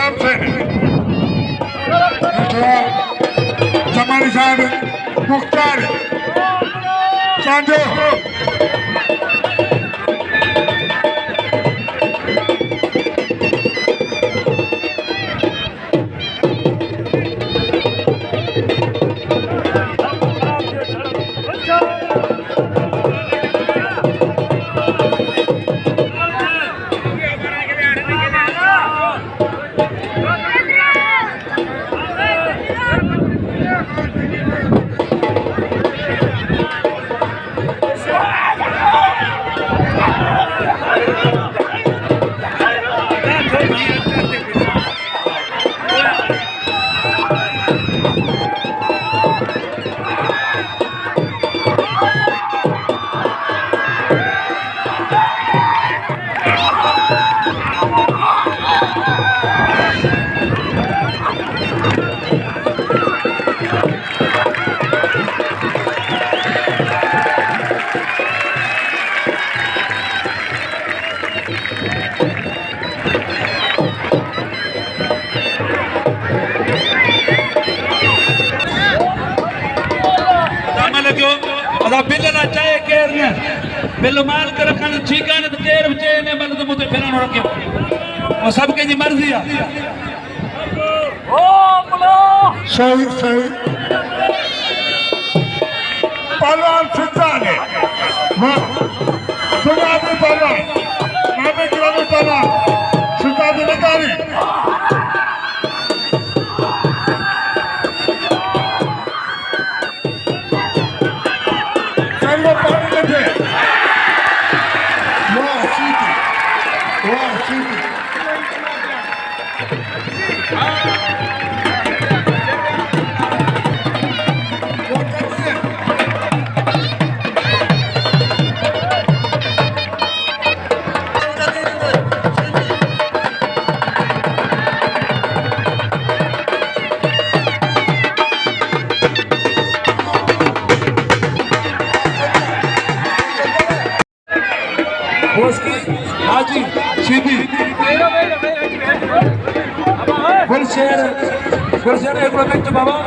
गुलाब सिंह जमानी साहब मुख्तार चांदियो बिल ना चाहे केर ने बिल माल कर रखन ठीक है तो केर बचे ने बल तो मुते फिरन रखे और सब के जी मर्जी है ओ बोलो सही सही पहलवान सिद्धा ने हां दुनिया में पहलवान मैं भी गिरावे पहलवान सिद्धा ने निकाली हाजी सीधी फुल शेयर एक मिनट बाबा